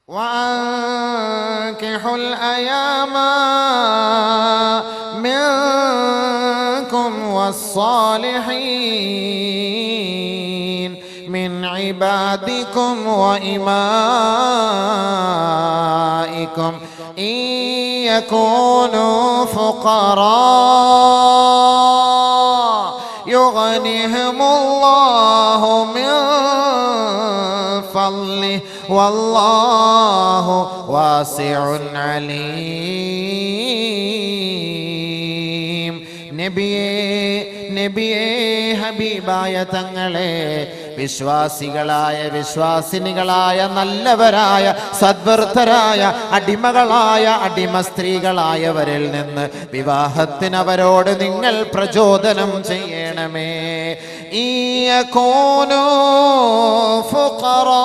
وأنكحوا الأيام منكم والصالحين من عبادكم وإمائكم إن يكونوا فقراء يغنهم الله من فضله والله واسع عليم. നബിയേ ഹബീബായ തങ്ങളെ, വിശ്വാസിനികളായ നല്ലവരായ സദ്വൃത്തരായ അടിമകളായ അടിമ സ്ത്രീകളായവരിൽ നിന്ന് വിവാഹത്തിന് അവരോട് നിങ്ങൾ പ്രചോദനം ചെയ്യണമേ. ഇയകൂനൂ ഫുഖറാ,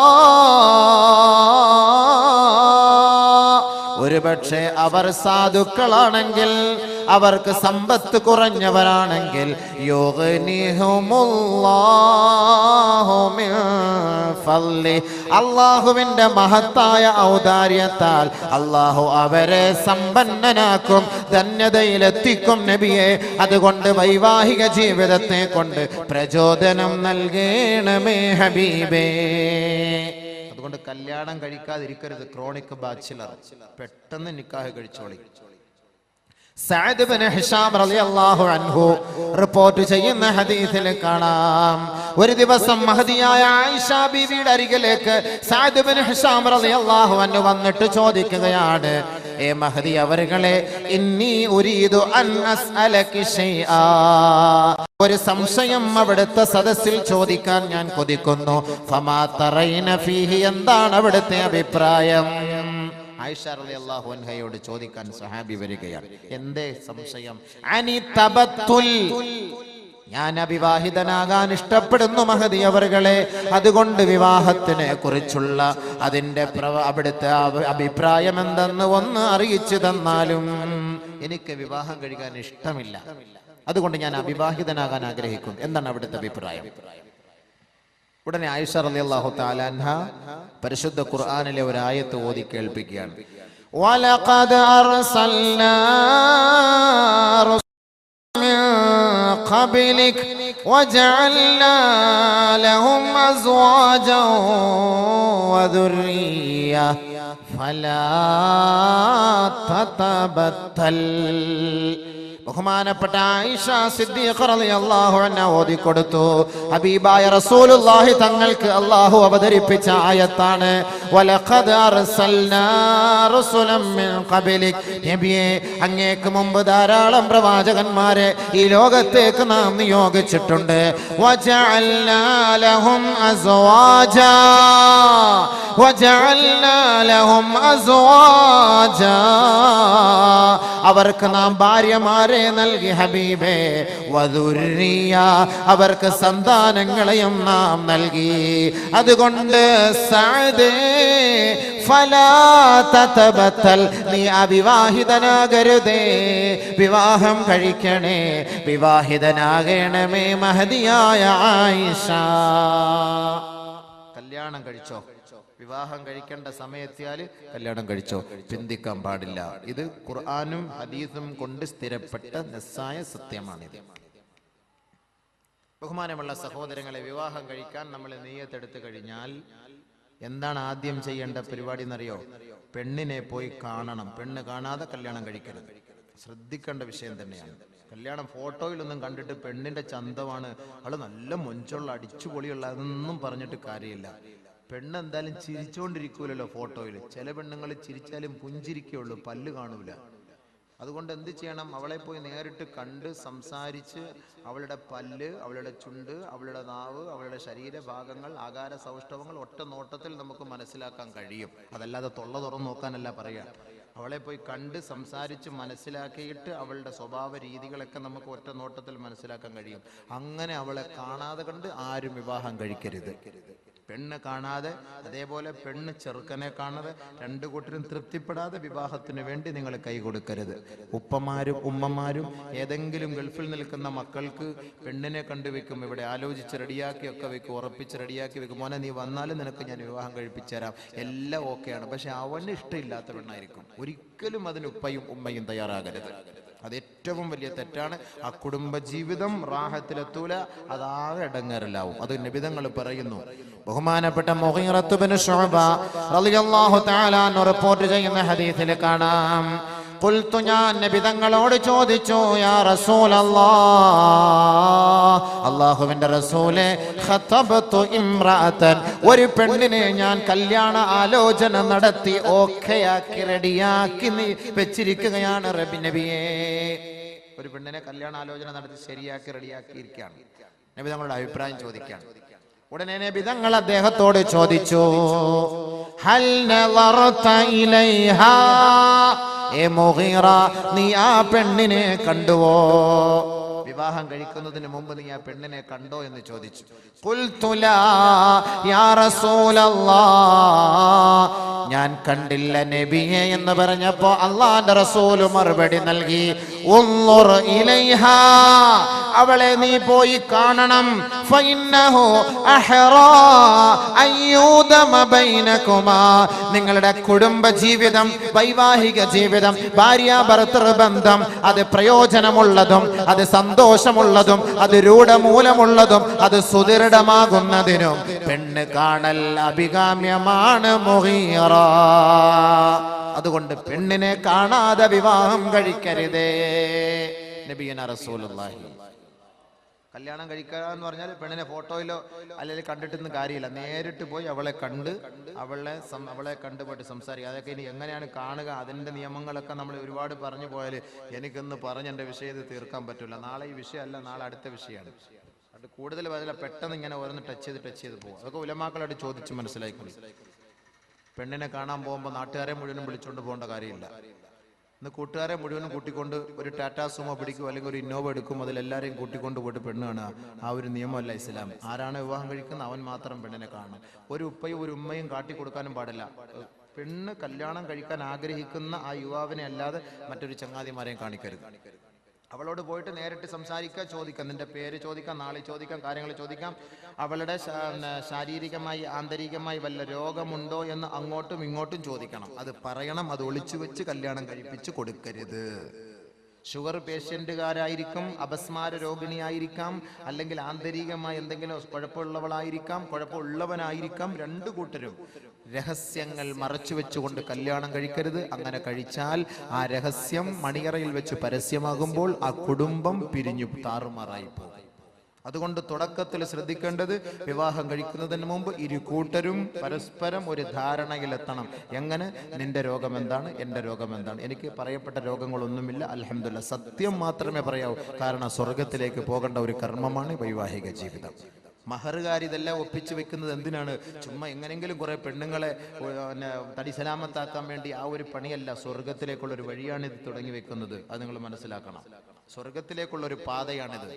ഒരുപക്ഷെ അവർ സാധുക്കളാണെങ്കിൽ, അവർക്ക് സമ്പത്ത് കുറഞ്ഞവരാണെങ്കിൽ, യുഗ്നിഹുമുല്ലാഹു മിൻ ഫളി, അല്ലാഹുവിന്റെ മഹത്തായ ഔദാര്യത്താൽ അല്ലാഹു അവരെ സമ്പന്നനാക്കും, ധന്യതയിലെത്തിക്കും. നബിയെ, അതുകൊണ്ട് വൈവാഹിക ജീവിതത്തെ കൊണ്ട് പ്രചോദനം നൽകണമേ ഹബീബേ. അതുകൊണ്ട് കല്യാണം കഴിക്കാതിരിക്കരുത്. ക്രോണിക് ബാച്ചിലർ പെട്ടെന്ന് നിക്കാഹ് കഴിച്ചോളി. സഅദ് ഇബ്നു ഹിശാം റളിയല്ലാഹു അൻഹു റിപ്പോർട്ട് ചെയ്യുന്ന ഹദീസിൽ കാണാം, ഒരു ദിവസം മഹദിയായ ആയിഷ ബീവിയുടെ അരികിലേക്ക് സഅദ് ഇബ്നു ഹിശാം റളിയല്ലാഹു അൻഹു വന്നിട്ട് ചോദിക്കുകയാണ്, ഏ മഹദി അവറുകളെ, ഇന്നി ഉരീദു അൻ അസ്അലകി ശൈആ, ഒരു സംശയം അവിടുത്തെ സദസ്സിൽ ചോദിക്കാൻ ഞാൻ കൊതിക്കുന്നു. ഫമാ തറൈന ഫീഹി, എന്താണ് അവിടുത്തെ അഭിപ്രായം? ആയിഷ റളിയല്ലാഹു അൻഹയോട് ചോദിക്കാൻ സ്വഹാബി വരികയാണ്. എന്തേ സംശയം? അനി തബത്തുൽ, ഞാൻ അവിവാഹിതനാകാൻ ഇഷ്ടപ്പെടുന്നു മഹദി അവറുകളെ, അതുകൊണ്ട് വിവാഹത്തിനെ കുറിച്ചുള്ള അതിന്റെ അവിടുത്തെ അഭിപ്രായം എന്തെന്ന് ഒന്ന് അറിയിച്ചു തന്നാലും. എനിക്ക് വിവാഹം കഴിക്കാൻ ഇഷ്ടമില്ല, അതുകൊണ്ട് ഞാൻ അവിവാഹിതനാകാൻ ആഗ്രഹിക്കുന്നു. എന്താണ് അവിടുത്തെ അഭിപ്രായം? ഉടനെ ആയിഷ റളിയല്ലാഹു തആല അൻഹ പരിശുദ്ധ ഖുർആനിലെ ഒരു ആയത്ത് ഓതി കേൾപ്പിക്കുകയാണ്. വലഖദ് അർസൽനാ റസൂലൻ മിൻ ഖബ്ലിക വജഅൽനാ ലഹും അസ്വാജൻ വദുർരിയ്യ ഫലാ തതബത്തൽ. ബഹുമാനപ്പെട്ട ആയിഷ സിദ്ദീഖ റളിയല്ലാഹു അൻഹ ഓതി കൊടുത്തു. ഹബീബായ റസൂലുള്ളാഹി തങ്ങൾക്ക് അല്ലാഹു അവതരിപ്പിച്ച ആയത്താണ്. വലഖദ് അർസൽനാ റസൂലൻ മിൻ ഖബ്ലിക, നബിയേ, അങ്ങേക്ക് മുമ്പ് ധാരാളം പ്രവാചകന്മാരെ ഈ ലോകത്തേക്ക് നാം നിയോഗിച്ചിട്ടുണ്ട്. വജഅൽനാ ലഹും അസ്വാജാ, വജഅൽനാ ലഹും അസ്വാജാ, അവർക്ക് നാം ഭാര്യമാരെ നൽകി ഹബീബേ. വദുർരിയ, അവർക്ക് സന്താനങ്ങളെയും നാം നൽകി. അതുകൊണ്ട് സഅദേ ഫലാ തതബത്തൽ, നീ അവിവാഹിതനാകരുതേ, വിവാഹം കഴിക്കണേ, വിവാഹിതനാകണമേ മഹദിയായ ആയിഷ. കല്യാണം കഴിച്ചോ, വിവാഹം കഴിക്കേണ്ട സമയത്തിയാല് കല്യാണം കഴിച്ചോ, ചിന്തിക്കാൻ പാടില്ല. ഇത് ഖുർആനും ഹദീസും കൊണ്ട് സ്ഥിരപ്പെട്ട നിസ്സായ സത്യമാണിത്. ബഹുമാനമുള്ള സഹോദരങ്ങളെ, വിവാഹം കഴിക്കാൻ നമ്മൾ നിയ്യത്തെടുത്തു കഴിഞ്ഞാൽ എന്താണ് ആദ്യം ചെയ്യേണ്ട പരിപാടി എന്നറിയോ? പെണ്ണിനെ പോയി കാണണം. പെണ്ണ് കാണാതെ കല്യാണം കഴിക്കരുത്. ശ്രദ്ധിക്കേണ്ട വിഷയം തന്നെയാണ്. കല്യാണം ഫോട്ടോയിലൊന്നും കണ്ടിട്ട് പെണ്ണിന്റെ ചന്തമാണ്, അവള് നല്ല മൊഞ്ചുള്ള അടിച്ചുപൊളിയുള്ള, അതൊന്നും പറഞ്ഞിട്ട് കാര്യമില്ല. പെണ്ണ് എന്തായാലും ചിരിച്ചോണ്ടിരിക്കൂലല്ലോ ഫോട്ടോയിൽ. ചില പെണ്ണുങ്ങൾ ചിരിച്ചാലും പുഞ്ചിരിക്കുള്ളൂ, പല്ല് കാണൂല. അതുകൊണ്ട് എന്ത് ചെയ്യണം? അവളെ പോയി നേരിട്ട് കണ്ട് സംസാരിച്ച് അവളുടെ പല്ല്, അവളുടെ ചുണ്ട്, അവളുടെ നാവ്, അവളുടെ ശരീരഭാഗങ്ങൾ, ആകാര സൗഷ്ഠവങ്ങൾ ഒറ്റ നോട്ടത്തിൽ നമുക്ക് മനസ്സിലാക്കാൻ കഴിയും. അതല്ലാതെ തൊള്ള തുറന്നു നോക്കാനല്ല പറയാ. അവളെ പോയി കണ്ട് സംസാരിച്ച് മനസ്സിലാക്കിയിട്ട് അവളുടെ സ്വഭാവ രീതികളൊക്കെ നമുക്ക് ഒറ്റ നോട്ടത്തിൽ മനസ്സിലാക്കാൻ കഴിയും. അങ്ങനെ അവളെ കാണാതെ കണ്ട് ആരും വിവാഹം കഴിക്കരുത്. പെണ്ണ് കാണാതെ, അതേപോലെ പെണ്ണ് ചെറുക്കനെ കാണാതെ, രണ്ടു കൂട്ടരും തൃപ്തിപ്പെടാതെ വിവാഹത്തിന് വേണ്ടി നിങ്ങൾ കൈ കൊടുക്കരുത്. ഉപ്പമാരും ഉമ്മമാരും ഏതെങ്കിലും ഗൾഫിൽ നിൽക്കുന്ന മക്കൾക്ക് പെണ്ണിനെ കണ്ടുവെക്കും, ഇവിടെ ആലോചിച്ച് റെഡിയാക്കി ഒക്കെ വെക്കും, ഉറപ്പിച്ച് റെഡിയാക്കി വെക്കും, മോനെ നീ വന്നാലും നിനക്ക് ഞാൻ വിവാഹം കഴിപ്പിച്ചു തരാം, എല്ലാം ഓക്കെയാണ്. പക്ഷെ അവന് ഇഷ്ടമില്ലാത്ത പെണ്ണായിരിക്കും. ഒരിക്കലും അതിന് ഉപ്പയും ഉമ്മയും തയ്യാറാകരുത്. അത് ഏറ്റവും വലിയ തെറ്റാണ്. ആ കുടുംബ ജീവിതം റാഹത്തിലെത്തൂല, അതാകെ ഇടങ്ങേറിലാവും. അത് നബിതങ്ങൾ പറയുന്നു. ബഹുമാനപ്പെട്ട മുഗീറത്ത് ബിൻ ശുഅബ റളിയല്ലാഹു തആല അൻഹു റിപ്പോർട്ട് ചെയ്യുന്ന ഹദീസിൽ കാണാം, ഖുൽതു, ഞാൻ നബിതങ്ങളോട് ചോദിച്ചു, യാ റസൂലല്ലാഹ്, അല്ലാഹുവിന്റെ റസൂലേ, ഖതബതു ഇംറഅതൻ, ഒരു പെണ്ണിനെ ഞാൻ കല്യാണ ആലോചന നടത്തി ഓക്കെയാക്കി റെഡിയാക്കി വെച്ചിരിക്കുകയാണ് നബിയേ. ഒരു പെണ്ണിനെ കല്യാണ ആലോചന നടത്തി ശരിയാക്കി റെഡിയാക്കിയിരിക്കുകയാണ്. നബിതങ്ങളുടെ അഭിപ്രായം ചോദിക്കുകയാണ്. ഉടനെ നബിതങ്ങൾ അദ്ദേഹത്തോട് ചോദിച്ചു, ഹൽ നളറത ഇലൈഹാ, ഏ മുഗീറ, നീ ആ പെണ്ണിനെ കണ്ടുവോ? വിവാഹം കഴിക്കുന്നതിന് മുമ്പ് നീ ആ പെണ്ണിനെ കണ്ടോ എന്ന് ചോദിച്ചു. ഖുൽതു ലാ യാ റസൂലല്ലാഹ്, ഞാൻ കണ്ടില്ല നബിയെ എന്ന് പറഞ്ഞപ്പോ അല്ലാഹുവിന്റെ റസൂൽ മറുപടി നൽകി, ഉൻളുർ ഇലൈഹാ, അവളെ നീ പോയി കാണണം, ഫഇന്നഹു അഹ്റാ അയ്യൂദമ ബൈനകുമാ, നിങ്ങളുടെ കുടുംബ ജീവിതം, വൈവാഹിക ജീവിതം, ഭാര്യാഭർത്തൃ ബന്ധം അത് പ്രയോജനമുള്ളതും അത് സന്തോഷമുള്ളതും അത് രൂഢമൂലമുള്ളതും അത് സുദൃഢമാകുന്നതിനും പെണ്ണ് കാണൽ അഭികാമ്യമാണ് മുഗീറ. അതുകൊണ്ട് പെണ്ണിനെ കാണാതെ വിവാഹം കഴിക്കരുതേ. നബിയന റസൂലുള്ളാഹി. കല്യാണം കഴിക്കുക എന്ന് പറഞ്ഞാൽ പെണ്ണിനെ ഫോട്ടോയിലോ അല്ലെങ്കിൽ കണ്ടിട്ടൊന്നും കാര്യമില്ല. നേരിട്ട് പോയി അവളെ കണ്ട് അവളെ കണ്ടുപോയിട്ട് സംസാരിക്കുക. അതൊക്കെ ഇനി എങ്ങനെയാണ് കാണുക, അതിൻ്റെ നിയമങ്ങളൊക്കെ നമ്മൾ ഒരുപാട് പറഞ്ഞു പോയാൽ എനിക്കൊന്ന് പറഞ്ഞ് എൻ്റെ വിഷയത്തിൽ തീർക്കാൻ പറ്റില്ല. നാളെ ഈ വിഷയമല്ല, നാളെ അടുത്ത വിഷയമാണ്. അത് കൂടുതൽ പറഞ്ഞാൽ പെട്ടെന്ന് ഇങ്ങനെ ഓരോന്ന് ടച്ച് ചെയ്ത് പോകും. അതൊക്കെ ഉലമാക്കളായിട്ട് ചോദിച്ച് മനസ്സിലായിക്കൊള്ളി. പെണ്ണിനെ കാണാൻ പോകുമ്പോൾ നാട്ടുകാരെ മുഴുവനും വിളിച്ചുകൊണ്ട് പോകേണ്ട കാര്യമില്ല. ഇന്ന് കൂട്ടുകാരെ മുഴുവനും കൂട്ടിക്കൊണ്ട് ഒരു ടാറ്റാ സുമോ പിടിക്കും, അല്ലെങ്കിൽ ഒരു ഇന്നോവ എടുക്കും, അതിലെല്ലാവരെയും കൂട്ടിക്കൊണ്ട് പോയിട്ട് പെണ്ണ് കാണുക. ആ ഒരു നിയമമല്ല ഇസ്ലാം. ആരാണ് വിവാഹം കഴിക്കുന്നത് അവൻ മാത്രം പെണ്ണിനെ കാണണം. ഒരു ഉപ്പയും ഒരു ഉമ്മയും കാട്ടിക്കൊടുക്കാനും പാടില്ല. പെണ്ണ് കല്യാണം കഴിക്കാൻ ആഗ്രഹിക്കുന്ന ആ യുവാവിനെ അല്ലാതെ മറ്റൊരു ചങ്ങാതിമാരെയും കാണിക്കരുത്. അവളോട് പോയിട്ട് നേരിട്ട് സംസാരിക്കുക, ചോദിക്കാം, നിന്റെ പേര് ചോദിക്കാം, നാളെ ചോദിക്കാം, കാര്യങ്ങൾ ചോദിക്കാം. അവളുടെ ശാരീരികമായി ആന്തരികമായി വല്ല രോഗമുണ്ടോ എന്ന് അങ്ങോട്ടും ഇങ്ങോട്ടും ചോദിക്കണം. അത് പറയണം. അത് ഒളിച്ചു വെച്ച് കല്യാണം കഴിപ്പിച്ച് കൊടുക്കരുത്. ഷുഗർ പേഷ്യന്റുകാരായിരിക്കും, അപസ്മാര രോഗിണിയായിരിക്കാം, അല്ലെങ്കിൽ ആന്തരികമായി എന്തെങ്കിലും കുഴപ്പമുള്ളവളായിരിക്കാം, കുഴപ്പമുള്ളവനായിരിക്കാം. രണ്ടു കൂട്ടരും രഹസ്യങ്ങൾ മറച്ചു വെച്ചുകൊണ്ട് കല്യാണം കഴിക്കരുത്. അങ്ങനെ കഴിച്ചാൽ ആ രഹസ്യം മണിയറയിൽ വെച്ച് പരസ്യമാകുമ്പോൾ ആ കുടുംബം പിരിഞ്ഞു താറുമാറായി പോകും. അതുകൊണ്ട് തുടക്കത്തിൽ ശ്രദ്ധിക്കേണ്ടത്, വിവാഹം കഴിക്കുന്നതിന് മുമ്പ് ഇരു കൂട്ടരും പരസ്പരം ഒരു ധാരണയിലെത്തണം. എങ്ങനെ, നിന്റെ രോഗം എന്താണ്, എൻ്റെ രോഗം എന്താണ്, എനിക്ക് പറയപ്പെട്ട രോഗങ്ങളൊന്നുമില്ല, അൽഹംദുലില്ലാഹ്, സത്യം മാത്രമേ പറയാവൂ. കാരണം സ്വർഗത്തിലേക്ക് പോകേണ്ട ഒരു കർമ്മമാണ് വൈവാഹിക ജീവിതം. മഹറുകാർ ഇതെല്ലാം ഒപ്പിച്ചു വെക്കുന്നത് എന്തിനാണ്? ചുമ്മാ എങ്ങനെങ്കിലും കുറെ പെണ്ണുങ്ങളെ തടി സലാമത്താക്കാൻ വേണ്ടി. ആ ഒരു പണിയല്ല, സ്വർഗത്തിലേക്കുള്ള ഒരു വഴിയാണ് ഇത് തുടങ്ങി വെക്കുന്നത്. അത് നിങ്ങൾ മനസ്സിലാക്കണം. സ്വർഗത്തിലേക്കുള്ള ഒരു പാതയാണിത്.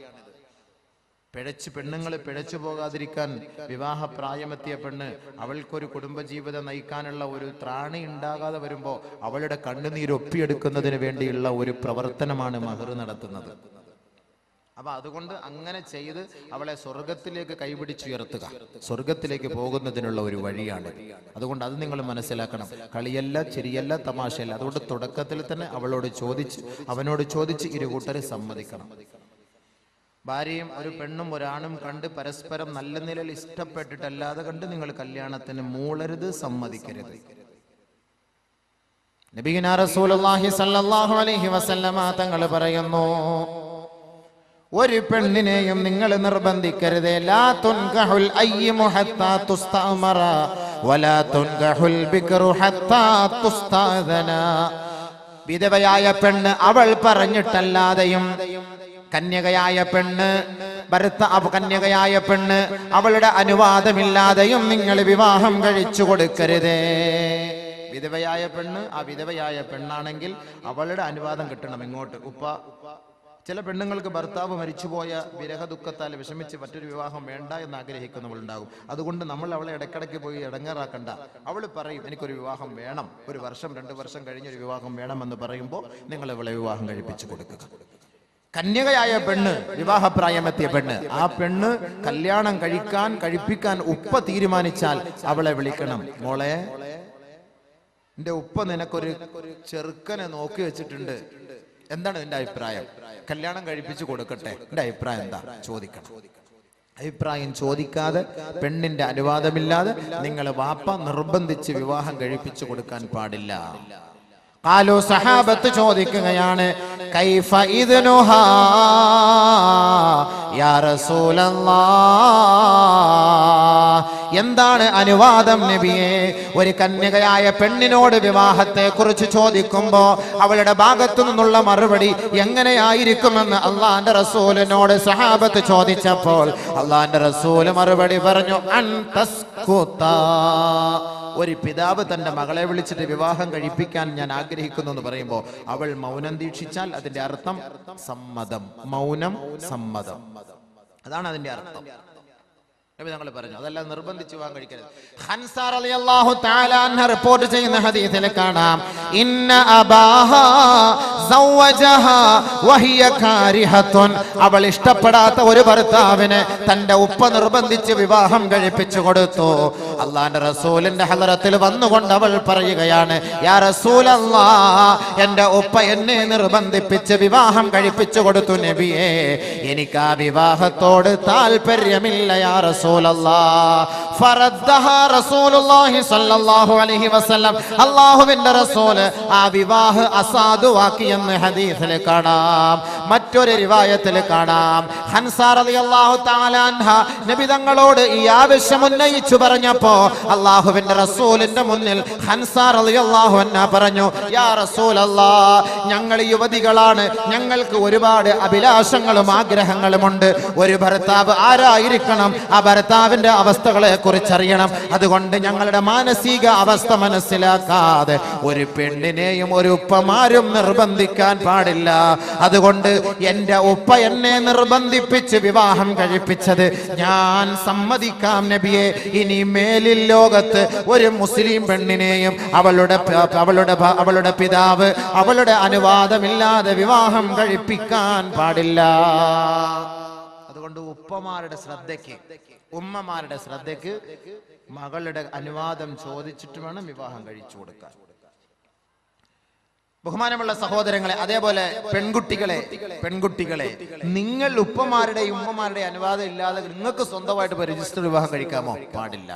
പെണ്ണുങ്ങൾ പിഴച്ചു പോകാതിരിക്കാൻ വിവാഹ പ്രായമെത്തിയ പെണ്ണ്, അവൾക്കൊരു കുടുംബജീവിതം നയിക്കാനുള്ള ഒരു ത്രാണി ഉണ്ടാകാതെ വരുമ്പോൾ അവളുടെ കണ്ണുനീരൊപ്പിയെടുക്കുന്നതിന് വേണ്ടിയുള്ള ഒരു പ്രവർത്തനമാണ് മഹർ നടത്തുന്നത്. അപ്പൊ അതുകൊണ്ട് അങ്ങനെ ചെയ്ത് അവളെ സ്വർഗത്തിലേക്ക് കൈപിടിച്ചുയർത്തുക, സ്വർഗത്തിലേക്ക് പോകുന്നതിനുള്ള ഒരു വഴിയാണ്. അതുകൊണ്ട് അത് നിങ്ങൾ മനസ്സിലാക്കണം. കളിയല്ല, ചിരിയല്ല, തമാശയല്ല. അതുകൊണ്ട് തുടക്കത്തിൽ തന്നെ അവനോട് ചോദിച്ച് ഇരുകൂട്ടരെ സമ്മതിക്കണം. ഭാര്യയും ഒരു പെണ്ണും ഒരാണും കണ്ട് പരസ്പരം നല്ല നിലയിൽ ഇഷ്ടപ്പെട്ടിട്ടല്ലാതെ കണ്ട് നിങ്ങൾ കല്യാണത്തിന് മൂളരുത്, സമ്മതിക്കരുത്. നബിയുനാ റസൂലുള്ളാഹി സ്വല്ലല്ലാഹു അലൈഹി വസല്ലമ തങ്ങൾ പറയുന്നു, ഒരു പെണ്ണിനെയും നിങ്ങൾ നിർബന്ധിക്കരുത്. ലാ തുൻകഹുൽ അയ്യിമു ഹത്താ തുസ്തഅമറ വലാ തുൻകഹുൽ ബിക്റു ഹത്താ തുസ്തഅദന. വിധവയായ പെണ്ണ് അവൾ പറഞ്ഞിട്ടല്ലാതെയും, കന്യകയായ പെണ്ണ് അവളുടെ അനുവാദമില്ലാതെയും നിങ്ങൾ വിവാഹം കഴിച്ചു കൊടുക്കരുതേ. വിധവയായ പെണ്ണ്, ആ വിധവയായ പെണ്ണാണെങ്കിൽ അവളുടെ അനുവാദം കിട്ടണം. ഇങ്ങോട്ട് ഉപ്പ ചില പെണ്ണുങ്ങൾക്ക് ഭർത്താവ് മരിച്ചുപോയ വിരഹ ദുഃഖത്താൽ വിഷമിച്ച് മറ്റൊരു വിവാഹം വേണ്ട എന്ന് ആഗ്രഹിക്കുന്നവളുണ്ടാകും. അതുകൊണ്ട് നമ്മൾ അവളെ ഇടയ്ക്കിടയ്ക്ക് പോയി ഇടങ്ങേറാക്കണ്ട. അവൾ പറയും എനിക്കൊരു വിവാഹം വേണം, 1 വർഷം 2 വർഷം കഴിഞ്ഞൊരു വിവാഹം വേണമെന്ന് പറയുമ്പോൾ നിങ്ങൾ അവളെ വിവാഹം കഴിപ്പിച്ചു കൊടുക്കുക. കന്യകയായ പെണ്ണ്, വിവാഹപ്രായമെത്തിയ പെണ്ണ്, ആ പെണ്ണ് കല്യാണം കഴിപ്പിക്കാൻ ഉപ്പ തീരുമാനിച്ചാൽ അവളെ വിളിക്കണം. മോളെ, എന്റെ ഉപ്പ നിനക്കൊരു ചെറുക്കനെ നോക്കി വെച്ചിട്ടുണ്ട്, എന്താണ് നിന്റെ അഭിപ്രായം? കല്യാണം കഴിപ്പിച്ചു കൊടുക്കട്ടെ, എന്റെ അഭിപ്രായം എന്താ ചോദിക്കണം. അഭിപ്രായം ചോദിക്കാതെ, പെണ്ണിന്റെ അനുവാദമില്ലാതെ നിങ്ങൾ വാപ്പ നിർബന്ധിച്ച് വിവാഹം കഴിപ്പിച്ചു കൊടുക്കാൻ പാടില്ല. ഖാലു, സഹാബത്ത് ചോദിക്കുകയാണ്, കൈഫ ഇദ്നുഹാ യാ റസൂലല്ലാഹ്, എന്താണ് അനുവാദം നബിയെ? ഒരു കന്യകയായ പെണ്ണിനോട് വിവാഹത്തെ കുറിച്ച് ചോദിക്കുമ്പോ അവളുടെ ഭാഗത്തു നിന്നുള്ള മറുപടി എങ്ങനെയായിരിക്കുമെന്ന് അള്ളാന്റെ റസൂലിനോട് സഹാബത്ത് ചോദിച്ചപ്പോൾ അള്ളാന്റെ റസൂല് മറുപടി പറഞ്ഞു, ഒരു പിതാവ് തന്റെ മകളെ വിളിച്ചിട്ട് വിവാഹം കഴിപ്പിക്കാൻ ഞാൻ ആഗ്രഹിക്കുന്നു എന്ന് പറയുമ്പോൾ അവൾ മൗനം ദീക്ഷിച്ചാൽ അതിന്റെ അർത്ഥം സമ്മതം. മൗനം സമ്മതം, അതാണ് അതിന്റെ അർത്ഥം. നബി തങ്ങൾ പറഞ്ഞു, അതല്ല നിർബന്ധിച്ച് വിവാഹം കഴിക്കരുത്. ഹൻസ റളിയല്ലാഹു തആല അൻഹ റിപ്പോർട്ട് ചെയ്യുന്ന ഹദീസിൽ കാണാം, ഇന്ന അബാഹാ സവ്വജഹാ വഹിയ കാരിഹത്തുൻ, അവൾ ഇഷ്ടപ്പെടാത്ത ഒരു ഭർത്താവിനെ തന്റെ ഉപ്പ നിർബന്ധിച്ച് വിവാഹം കഴിപ്പിച്ചു കൊടുത്തു. അള്ളാന്റെ റസൂലിന്റെ ഹളറത്തിൽ വന്നുകൊണ്ട് അവൾ പറയുകയാണ്, യാ റസൂലല്ലാഹ്, എന്റെ ഉപ്പ എന്നെ നിർബന്ധിപ്പിച്ച് വിവാഹം കഴിപ്പിച്ചു കൊടുത്തു നബിയേ, എനിക്ക് ആ വിവാഹത്തോട് താല്പര്യമില്ല യാ റസൂലല്ലാഹ്. ഫറദ്ദഹാ റസൂലുള്ളാഹി സ്വല്ലല്ലാഹു അലൈഹി വസല്ലം, അല്ലാഹുവിന്റെ റസൂൽ ആ വിവാഹ അസാധുവാക്കി എന്ന് ഹദീസിൽ കാണാം. മറ്റൊരു റിവായത്തിൽ കാണാം, ഹൻസ റളിയല്ലാഹു തആല അൻഹ നബി തങ്ങളോട് ഈ ആവശ്യം ഉന്നയിച്ചു പറഞ്ഞപ്പോ അല്ലാഹുവിന്റെ റസൂലിന്റെ മുന്നിൽ ഹൻസ റളിയല്ലാഹു അൻഹ പറഞ്ഞു, യാ റസൂലല്ലാഹ്, ഞങ്ങൾ യുവതികളാണ്, ഞങ്ങൾക്ക് ഒരുപാട് അഭിലാഷങ്ങളും ആഗ്രഹങ്ങളുമുണ്ട്. ഒരു ഭർത്താവ് ആരായിരിക്കണം, ആ ഭർത്താവിന്റെ അവസ്ഥകളെ കുറിച്ചറിയണം. അതുകൊണ്ട് ഞങ്ങളുടെ മാനസിക അവസ്ഥ മനസ്സിലാക്കാതെ ഒരു പെണ്ണിനെയും ഒരു ഉപ്പമാരും നിർബന്ധിക്കാൻ പാടില്ല. അതുകൊണ്ട് എന്റെ ഉപ്പ എന്നെ നിർബന്ധിപ്പിച്ച് വിവാഹം കഴിപ്പിച്ചത് ഞാൻ സമ്മതിക്കാം നബിയെ. ഇനി മേലിൽ ലോകത്ത് ഒരു മുസ്ലിം പെണ്ണിനെയും അവളുടെ പിതാവ് അവളുടെ അനുവാദമില്ലാതെ വിവാഹം കഴിപ്പിക്കാൻ പാടില്ല. അതുകൊണ്ട് ഉപ്പമാരുടെ ശ്രദ്ധയ്ക്ക്, ഉമ്മമാരുടെ ശ്രദ്ധയ്ക്ക് മകളുടെ അനുവാദം ചോദിച്ചിട്ട് വേണം വിവാഹം കഴിച്ചു കൊടുക്കാൻ. ബഹുമാനമുള്ള സഹോദരങ്ങളെ, അതേപോലെ പെൺകുട്ടികളെ നിങ്ങൾ ഉപ്പമാരുടെയും ഉമ്മമാരുടെയും അനുവാദം ഇല്ലാതെ നിങ്ങൾക്ക് സ്വന്തമായിട്ട് രജിസ്റ്റർ വിവാഹം കഴിക്കാമോ? പാടില്ല,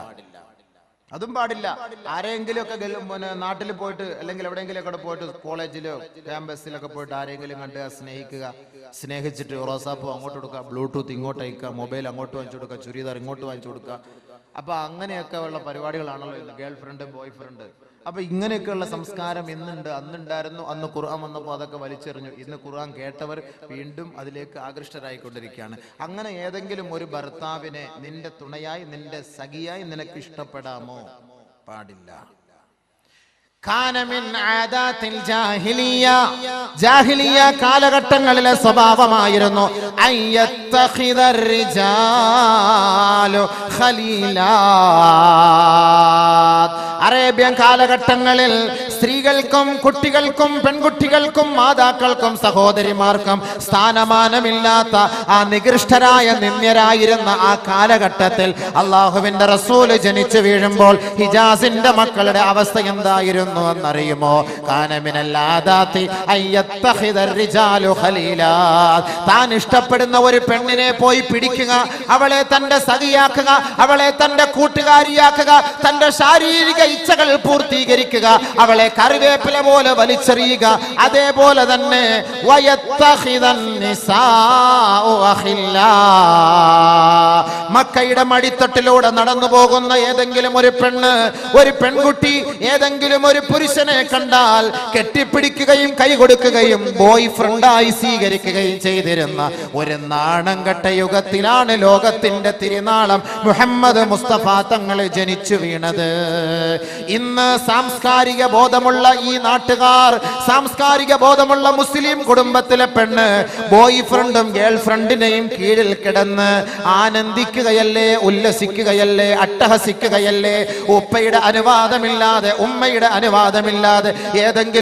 അതും പാടില്ല. ആരെങ്കിലും ഒക്കെ നാട്ടിൽ പോയിട്ട് അല്ലെങ്കിൽ എവിടെയെങ്കിലും ഒക്കെ പോയിട്ട് കോളേജിലോ ക്യാമ്പസിലൊക്കെ പോയിട്ട് ആരെങ്കിലും കണ്ട് സ്നേഹിച്ചിട്ട് റോസാപ്പൂ അങ്ങോട്ട് കൊടുക്കുക, ബ്ലൂടൂത്ത് ഇങ്ങോട്ട് അയക്കുക, മൊബൈൽ അങ്ങോട്ട് വാങ്ങിച്ചു കൊടുക്കുക, ചുരിദാർ ഇങ്ങോട്ട് വാങ്ങിച്ചു കൊടുക്കുക. അപ്പൊ അങ്ങനെയൊക്കെ ഉള്ള പരിപാടികളാണല്ലോ ഇന്ന്, ഗേൾ ഫ്രണ്ട് ബോയ് ഫ്രണ്ട്. അപ്പൊ ഇങ്ങനെയൊക്കെയുള്ള സംസ്കാരം ഇന്നുണ്ട്. അന്നുണ്ടായിരുന്നു, അന്ന് ഖുർആൻ വന്നപ്പോൾ അതൊക്കെ വലിച്ചെറിഞ്ഞു. ഇന്ന് ഖുർആൻ കേട്ടവർ വീണ്ടും അതിലേക്ക് ആകൃഷ്ടരായിക്കൊണ്ടിരിക്കുകയാണ്. അങ്ങനെ ഏതെങ്കിലും ഒരു ഭർത്താവിനെ നിന്റെ തുണയായി, നിന്റെ സഖിയായി നിനക്ക് ഇഷ്ടപ്പെടാമോ? പാടില്ല. ജാഹിലിയ കാലഘട്ടങ്ങളിലെ സ്വഭാവമായിരുന്നു അറേബ്യൻ കാലഘട്ടങ്ങളിൽ സ്ത്രീകൾക്കും കുട്ടികൾക്കും പെൺകുട്ടികൾക്കും മാതാക്കൾക്കും സഹോദരിമാർക്കും സ്ഥാനമാനമില്ലാത്ത ആ നികൃഷ്ടരായ നിന്ദ്യരായിരുന്ന ആ കാലഘട്ടത്തിൽ അള്ളാഹുവിന്റെ റസൂല് ജനിച്ചു വീഴുമ്പോൾ ഹിജാസിന്റെ മക്കളുടെ അവസ്ഥ എന്തായിരുന്നു എന്നറിയുമോ? താൻ ഇഷ്ടപ്പെടുന്ന ഒരു പെണ്ണിനെ പോയി പിടിക്കുക, അവളെ തന്റെ സഖിയാക്കുക, അവളെ തന്റെ കൂട്ടുകാരിയാക്കുക, തന്റെ ശാരീരിക ഇച്ഛകൾ പൂർത്തീകരിക്കുക, അവളെ കറിവേപ്പില പോലെ വലിച്ചെറിയുക. അതേപോലെ തന്നെ മക്കയുടെ മടിത്തട്ടിലൂടെ നടന്നു പോകുന്ന ഏതെങ്കിലും ഒരു പെൺകുട്ടി ഏതെങ്കിലും ഒരു പുരുഷനെ കണ്ടാൽ കെട്ടിപ്പിടിക്കുകയും കൈ കൊടുക്കുകയും ബോയ് ഫ്രണ്ടായി സ്വീകരിക്കുകയും ചെയ്തിരുന്ന ഒരു നാണം കെട്ട യുഗത്തിലാണ് ലോകത്തിന്റെ തിരുനാളം മുഹമ്മദ് മുസ്തഫ തങ്ങൾ ജനിച്ചു വീണത്. ഇന്ന് സാംസ്കാരിക ബോധമുള്ള ഈ നാട്ടുകാർ, സാംസ്കാരിക ബോധമുള്ള മുസ്ലിം കുടുംബത്തിലെ പെണ്ണ് ബോയ് ഫ്രണ്ടും ഗേൾ ഫ്രണ്ടിനെയും കീഴിൽ കിടന്ന് ആനന്ദിക്കുകയല്ലേ, ഉല്ലസിക്കുകയല്ലേ, അട്ടഹസിക്കുകയല്ലേ? ഉപ്പയുടെ അനുവാദമില്ലാതെ, ഉമ്മയുടെ അനുവാദമില്ലാതെ ഏതെങ്കിലും